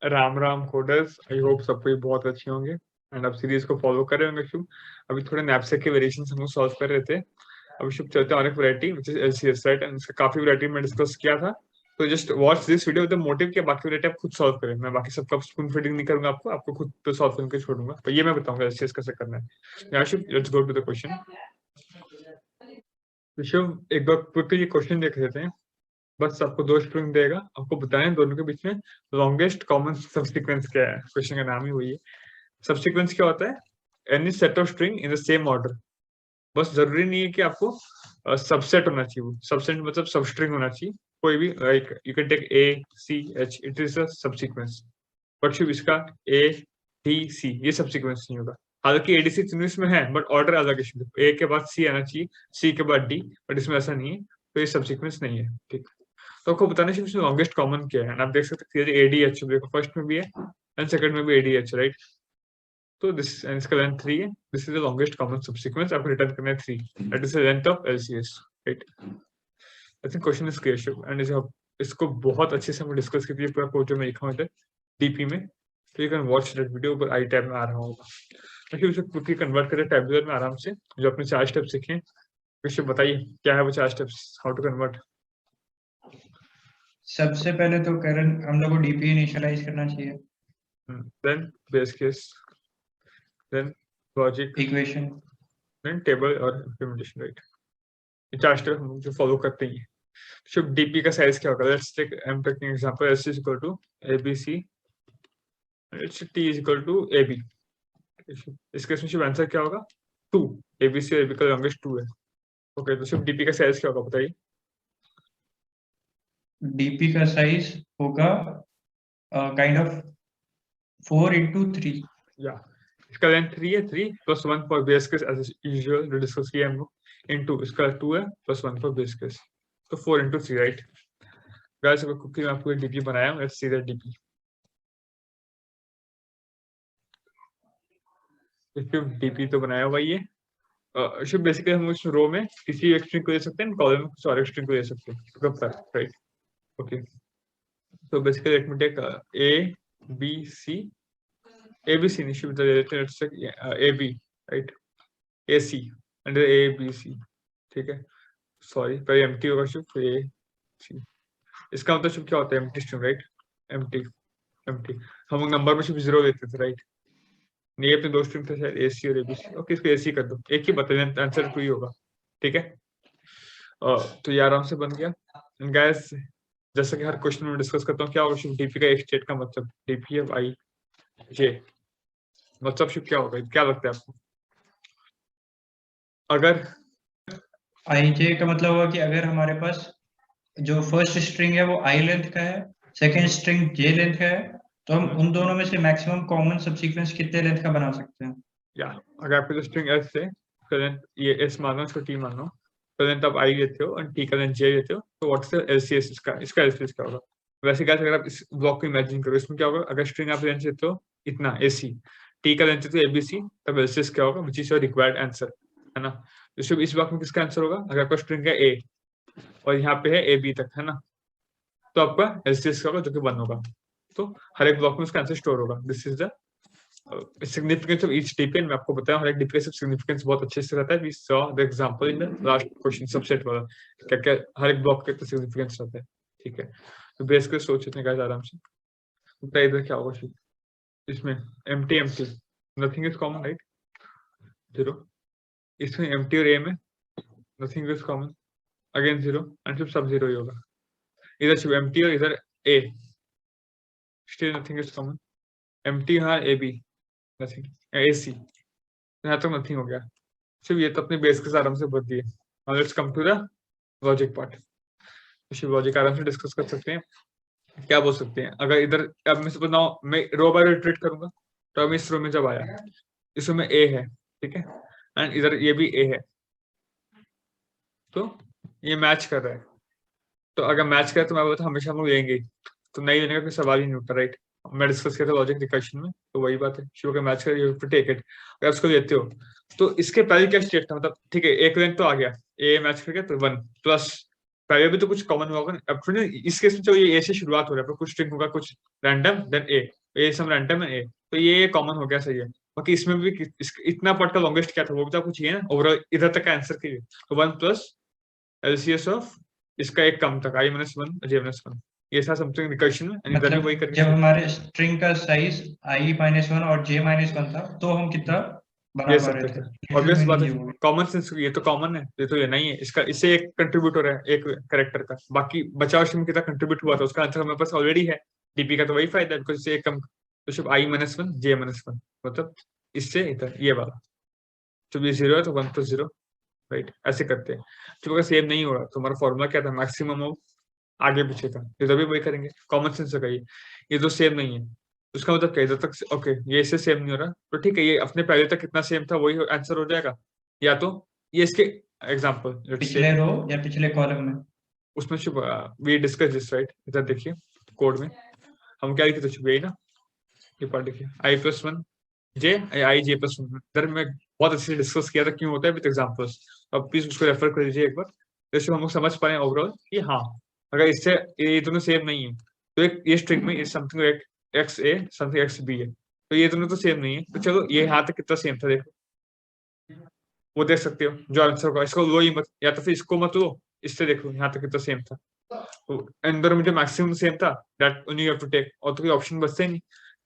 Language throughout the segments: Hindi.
Ram Ram coders, I hope सब कोई बहुत अच्छे होंगे एंड आप सीरीज को फॉलो कर रहे होंगे। शुभ, अभी थोड़े नैपसेक के वेरिएशन हम लोग सॉल्व कर रहे थे। अभी शुभ चलते हैं और एक variety which is LCS, right? And इसका काफी वैरायटी में डिस्कस किया था, तो just watch this video with the motive कि बाकी वैरायटी आप खुद सॉल्व करें। मैं बाकी सबका स्पून फीडिंग नहीं करूंगा, आपको आपको खुद तो सॉल्व करके छोड़ूंगा, तो ये मैं बताऊंगा एलसीएस कैसे करना है। या Shubh, let's go to the question. Shubh, एक बार क्विकली ये क्वेश्चन देख लेते हैं। बस आपको दो स्ट्रिंग देगा, आपको बताना है दोनों के बीच में लॉन्गेस्ट कॉमन सबसीक्वेंस क्या है। क्वेश्चन का नाम ही वही है। सबसीक्वेंस क्या होता है? Any set of string in the same order. बस जरूरी नहीं है कि आपको सबसेट होना चाहिए, वो सबसेट मतलब सब स्ट्रिंग होना चाहिए कोई भी, like you can take A C H, it is a subsequence. But सिर्फ इसका ए डी सी ये सबसीक्वेंस नहीं होगा। हालांकि एडीसी तीनों इसमें है, बट ऑर्डर अलग है। ए के बाद सी आना चाहिए, सी के बाद डी, बट इसमें ऐसा नहीं है, तो ये सबसीक्वेंस नहीं है। ठीक, तो आपको बताना चाहिए इसमें लॉन्गेस्ट कॉमन क्या है। आप देख सकते हैं एडीएच, देखो फर्स्ट में भी है एंड सेकंड में भी एडीएच, राइट? तो दिस इसका लेंथ 3 है, this is the longest common subsequence, आपको रिटर्न करना है 3, that is the length of LCS, right? I think question is clear and इसको बहुत अच्छे से हम डिस्कस किए पूरा कोड जो मैं लिखा हुआ था डीपी में, तो you can watch that video, ऊपर आई टैब में आ रहा होगा। देखिए उसे क्विकली कन्वर्ट करें टैबुलर में आराम से, जो अपने 4 स्टेप सीखे। विषय बताइए क्या है वो 4 स्टेप्स, हाउ टू कन्वर्ट। सबसे पहले तो करण हम लोग को डीपी इनिशियलाइज करना चाहिए, then base case, then logic, equation, then table और इम्प्लीमेंटेशन, राइट? ये 4 स्टेप हम जो फॉलो करते हैं। शुभ, डीपी का साइज क्या होगा? Let's take, I am taking example, S is equal to ABC, let's T is equal to AB. इस केस में शुभ आंसर क्या होगा? 2। एबीसी और एबी का लॉन्गेस्ट 2 है। ओके, तो शुभ डीपी का साइज क्या होगा बताइए? डीपी का साइज होगा काइंड ऑफ 4 into 3। या इसका लेंथ 3 है, 3 plus 1 for base case as usual discuss किया हम लोग, इनटू इसका 2 है प्लस 1 फॉर बेस केस, तो 4 into 3, राइट? गाइस अगर कुकी में आपको डीपी बनाया हूं, लेट्स सी दैट डीपी। देखिए डीपी तो बनाया हुआ ही है। शुभ, बेसिकली हम उस रो में किसी एक स्ट्रिंग को ले सकते हैं, कॉलम में कुछ और एक स्ट्रिंग को ले सकते हैं, तो कब तक, राइट? ओके, तो basically let me take A B C, A B C नहीं, Shubh let's take A B, right? A C under A B C, ठीक है? सॉरी, पहले एम्प्टी होगा शुभ, फिर ए सी। इसका मतलब शुभ क्या होता है? Empty string, right? Empty, empty. हम नंबर में शुभ 0 लेते थे, राइट? ये अपने दो स्ट्रिंग थे शायद, ए सी और ए बी सी। ओके, इसको ए सी कर दो, एक ही बताइए, आंसर 2 ही होगा, ठीक है? तो ये आराम से बन गया। गैस, जैसा कि हर क्वेश्चन में डिस्कस करता हूँ, क्या होगा शुभ डीपी का एक स्टेट का मतलब? डीपी ऑफ आई जे मतलब शुभ क्या होगा, क्या लगता है आपको? अगर आई जे का मतलब होगा कि अगर हमारे पास जो फर्स्ट स्ट्रिंग है वो आई लेंथ का है, सेकेंड स्ट्रिंग जे लेंथ का है, तो हम उन दोनों में से मैक्सिमम कॉमन सबसीक्वेंस कितने लेंथ का बना सकते हैं। या अगर आपके जो स्ट्रिंग एस है, करंट ये एस मानो, इसको टी मानो, करंट आप आई लेते हो और टी करंट जे लेते हो, तो व्हाट्स द एलसीएस इसका एलसीएस क्या होगा? वैसे क्या, अगर आप इस ब्लॉक को इमेजिन करो, इसमें क्या होगा? अगर स्ट्रिंग आप लेंथ लेते हो इतना एसी, टी का लेंथ लेते हो एबीसी, तब एलसीएस क्या होगा? Which is your required answer, है ना? तो इस ब्लॉक में किसका आंसर होगा? अगर आपका स्ट्रिंग है ए और यहाँ पे है ए बी तक, है ना, तो आपका एलसीएस क्या होगा? जो कि 1 होगा। तो हर एक ब्लॉक में उसका आंसर स्टोर होगा। This is the significance of each DPN। मैं आपको बताया हर एक DPN सब significance बहुत अच्छे से रहता है। We saw the example in the last question subset वाला, क्या क्या हर एक ब्लॉक के तो significance रहता है, ठीक है? तो बेस के सोचते हैं गाइस आराम से। तो इधर क्या होगा शुरू? इसमें empty empty nothing is common, right? 0। इसमें empty और a में nothing is common, again 0, and सिर्फ सब 0 ही होगा। इधर सिर्फ empty और इधर a, still nothing is common। empty हाँ a b नथिंग, AC यहाँ तक नथिंग हो गया। सिर्फ ये तो अपने बेस के आराम से बदल दिए। Now let's come to the logic part. तो लॉजिक आराम से डिस्कस कर सकते हैं। क्या बोल सकते हैं? अगर इधर अब मैं से बताऊं, मैं रो बाय रो इटरेट करूंगा, तो अब इस रो में जब आया, इसमें में A है, ठीक है, एंड इधर ये भी A है, तो ये मैच कर रहा है। तो अगर मैच करे तो मैं बोलता हमेशा हम लोग लेंगे, तो नहीं लेने का कोई सवाल ही नहीं उठता, राइट? मैं डिस्कस किया था लॉजिक रिकर्शन में, तो वही बात है, शिव का मैच करे, यू टेक इट। अगर उसको लेते हो तो इसके पहले क्या स्टेट था? मतलब ठीक है, एक लेंथ तो आ गया, ए मैच कर गया तो 1 प्लस पहले भी तो कुछ कॉमन होगा ना। अब थोड़ी ना इस केस में तो ये ए से शुरुआत हो रहा है, कुछ स्ट्रिंग होगा, कुछ random then A some random and A, तो ये कॉमन हो गया, सही है। बाकी इसमें भी इतना पार्ट का लॉन्गेस्ट क्या था वो भी तो कुछ है ना, ओवरऑल इधर तक का आंसर के लिए तो 1 प्लस एलसीएस ऑफ इसका एक कम तक i - 1 j - 1, ये था समथिंग रिकर्शन में, एंड इधर भी मतलब वही करके जब हमारे स्ट्रिंग का साइज i-1 और j-1 था तो हम कितना बना ये पा रहे सकते थे, थे, ऑब्वियस में बात नहीं है, है वो। कॉमन सेंस, ये तो कॉमन है, ये तो ये नहीं है इसका, इससे एक कंट्रीब्यूटर है एक कैरेक्टर का, बाकी बचाव में कितना कंट्रीब्यूट हुआ था उसका आंसर हमारे पास ऑलरेडी है, डीपी का तो वही फायदा है, बिकॉज इससे एक कम, तो सिर्फ i - 1 j - 1, मतलब इससे इधर ये वाला, जब ये 0 है तो 1 + 0, राइट, ऐसे करते हैं। तो अगर सेम नहीं हो रहा तो हमारा फॉर्मूला क्या था, मैक्सिमम ऑफ आगे पीछे था, ये तभी वही करेंगे, कॉमन सेंस से कहिए, ये तो सेम नहीं है, उसका मतलब क्या, इधर तक ओके, ये इससे सेम नहीं हो रहा तो ठीक है, ये अपने पहले तक कितना सेम था वही आंसर हो जाएगा, या तो ये इसके एग्जांपल लेट्स से पिछले रो या पिछले कॉलम में। उसमें शुभ वी डिस्कस दिस, राइट, इधर देखिए कोड में हम क्या लिखे थे, शुभ यही ना, ये पार्ट देखिए i+1 j i+1, इधर मैं बहुत अच्छे से डिस्कस किया था क्यों होता है विद एग्जांपल्स, अब प्लीज उसको रेफर कर लीजिए एक बार, जैसे हम लोग समझ पाए ओवरऑल कि हाँ, अगर इससे ये दोनों सेम नहीं है तो एक ये स्ट्रिंग में is something X A something X B है, तो ये दोनों तो सेम नहीं है, तो चलो ये यहाँ तक कितना सेम था देखो, वो देख सकते हो जो आंसर होगा, इसको लो ही मत, या तो फिर इसको मत लो, इससे देखो यहाँ तक कितना सेम था, तो अंदर में जो मैक्सिमम सेम था that only you have to take, और तो कोई ऑप्शन बचते ही नहीं,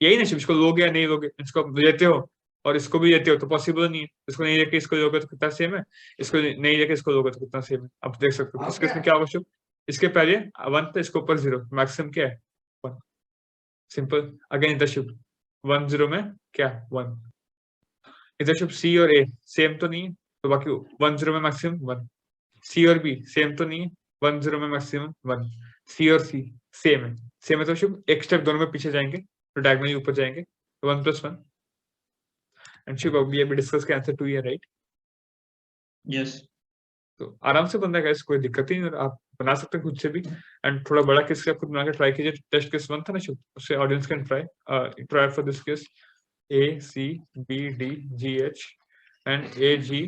यही ना, इसको लोगे या नहीं लोगे, इसको लेते हो और इसको भी लेते हो तो पॉसिबल नहीं है, इसको नहीं लेके इसको लोगे तो कितना सेम है, इसको नहीं लेके इसको लोगे तो कितना सेम है, अब देख सकते हो इसके इसमें क्या होगा शुभ, इसके पहले 1 था, इसके ऊपर 0, मैक्सिमम क्या है 1, सिंपल, अगेन इधर शुभ 1 0 में क्या 1, इधर शुभ सी और ए सेम तो नहीं है, तो बाकी 1 0 में मैक्सिमम 1, सी और बी सेम तो नहीं है, 1 0 में मैक्सिमम 1, सी और सी सेम है तो शुभ एक स्टेप दोनों में पीछे जाएंगे तो डायगोनली ऊपर जाएंगे, तो 1 + 1, एंड शुभ अभी अभी डिस्कस के आंसर 2 ही है, राइट, यस। तो आराम से बन जाएगा, कोई दिक्कत ही नहीं, आप बना सकते हैं खुद से भी, एंड थोड़ा बड़ा केस आप खुद बना के ट्राई कीजिए, टेस्ट केस 1 था ना शुभ, उससे audience can try for this case A C B D G H and A G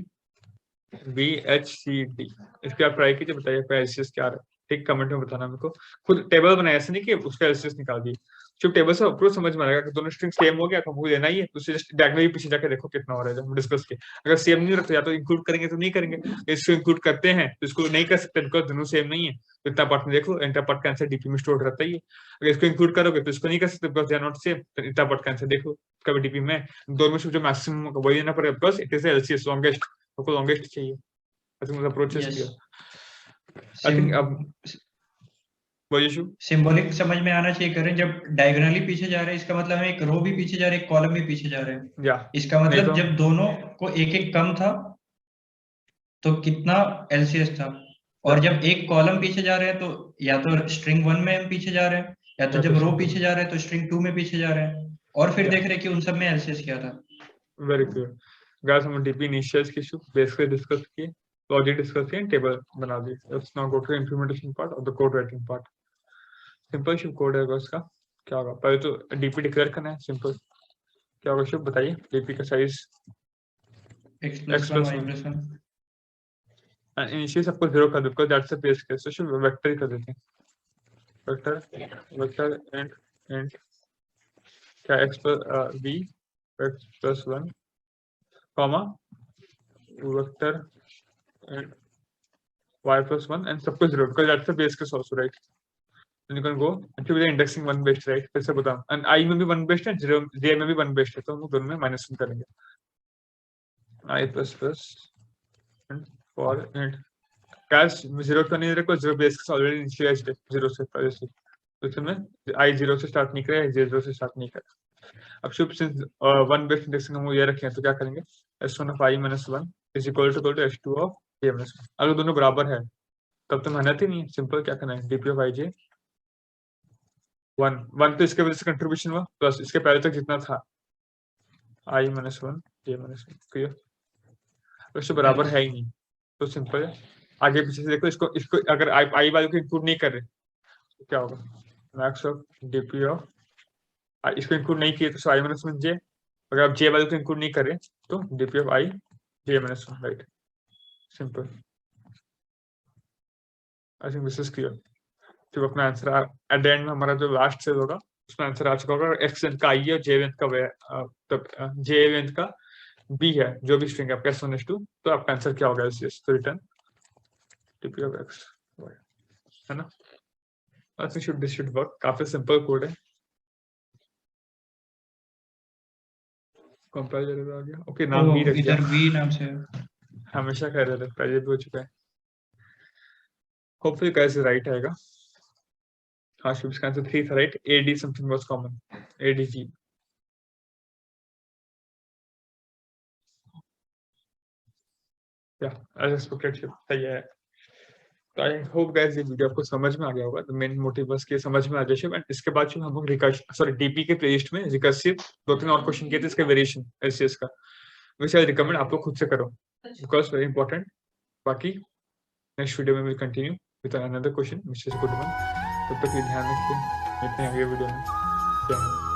B H C D, इसके आप ट्राई कीजिए, बताइए आपका एलसीएस क्या आ रहा है, ठीक, कमेंट में बताना मेरे को, खुद टेबल बनाया, ऐसे नहीं कि उसका एलसीएस निकाल दिए, सिर्फ टेबल से अप्रोच समझ में आएगा कि दोनों स्ट्रिंग सेम हो गया तो हमको लेना ही है, उससे जस्ट डायगोनली पीछे जाके देखो कितना हो रहा है, जब हम डिस्कस के, अगर सेम नहीं रखते या तो इंक्लूड करेंगे तो नहीं करेंगे, इसको इंक्लूड करते हैं तो इसको नहीं कर सकते बिकॉज दोनों सेम नहीं है, तो इतना पार्ट में देख लो, इंटर पार्ट का आंसर डीपी में स्टोर रहता ही है, अगर इसको इंक्लूड करोगे तो इसको नहीं कर सकते because they are not same, तो इतना पार्ट का आंसर देखो कभी डीपी में दोनों में जो मैक्सिमम होगा वही लेना पड़ेगा because it is LCS longest, आपको लॉन्गेस्ट चाहिए, I think the approach is clear. I think अब बोलिए शुभ, सिंबॉलिक समझ में आना चाहिए करें, जब डायगोनली पीछे जा रहे हैं इसका मतलब हम एक रो भी पीछे जा रहे हैं, एक कॉलम भी पीछे जा रहे हैं, या इसका नहीं मतलब तो जब दोनों को एक एक कम था तो कितना एलसीएस था, और जब एक कॉलम पीछे जा रहे हैं तो या तो स्ट्रिंग 1 में हम पीछे जा रहे हैं, या तो या जब तो रो पीछे जा रहे हैं तो स्ट्रिंग 2 में पीछे जा रहे हैं, और फिर या देख रहे हैं कि उन सब में एलसीएस क्या था। वेरी क्लियर गाइस, हम डीपी इनिशियल्स की शुभ बेसिकली डिस्कस किए, लॉजिक डिस्कस किए, टेबल बना दी, let's now go to implementation part और the code writing part, simple Shubh code है इसका, क्या होगा पहले तो डीपी डिक्लेयर करना है, सिंपल क्या होगा शुभ बताइए, डीपी का साइज x+1 y+1, इनिशियल सबको 0 कर दो because that's the base case, तो शुभ वेक्टर ही कर देते हैं, वेक्टर एंड क्या x v x+1 comma vector and y+1 and सबको 0 because that's the base case also, right? Then you can go and फिर indexing 1 based, right? फिर से बताऊं and I में भी 1 based है, 0 j में भी 1 based है, तो हम लोग दोनों में -1 करेंगे, i++ and for and cash 0 तो नहीं रखो, 0 बेस केस ऑलरेडी इनिशियलाइज्ड है 0 से पहले से, तो इसमें i 0 से स्टार्ट नहीं करे, j 0 से स्टार्ट नहीं करे, अब शुभ सिंस 1 बेस्ड इंडेक्सिंग हम ये रखे हैं तो क्या करेंगे, s1 of i - 1 is equal to s2 of j - 1, अगर दोनों बराबर है तब तो मेहनत ही नहीं है, सिंपल क्या करना है, dp of ij 1 तो इसके वजह से कंट्रीब्यूशन हुआ प्लस इसके पहले तक जितना था i - 1 j - 1, क्लियर, इससे बराबर है ही नहीं तो सिंपल है, आगे पीछे से देखो, इसको अगर i वैल्यू को इंक्लूड नहीं कर रहे तो क्या होगा, मैक्स ऑफ dp of इसको इंक्लूड नहीं किए तो i - 1 j, अगर आप j वैल्यू को इंक्लूड नहीं करें तो dp of i j - 1, right, simple, I think this is clear. तो अपना आंसर एट द एंड में हमारा जो लास्ट से होगा उसमें आंसर आ चुका होगा। एक्स लेंथ का आई है, जे लेंथ का जे लेंथ का बी है, जो भी स्ट्रिंग है आपका S1 S2, तो आपका आंसर क्या होगा? तो return DP of X Y, है ना? I think this should work. काफी सिंपल कोड है। कंपाइलर आ गया। ओके, नाम बी रख दिया। इधर बी नाम से है। हमेशा कह रहे थे, पहले भी हो चुका है। होपफुली कैसे राइट आएगा। हाँ, शुभ इसका आंसर 3 था, right? AD something was common, ADG। या एज एक्सपेक्टेड शिप सही है। तो आई होप गाइस ये वीडियो आपको समझ में आ गया होगा। द मेन मोटिव बस के समझ में आ जाए शिप। एंड इसके बाद जो हम लोग डीपी के प्लेलिस्ट में रिकर्सिव 2-3 और क्वेश्चन किए थे इसके वेरिएशन LCS का, which I recommend आप लोग खुद से करो, because very important। बाकी नेक्स्ट वीडियो में will continue with another question which is good one. तब तक ये ध्यान रखिए, मिलते हैं अगले वीडियो में। जय हिंद।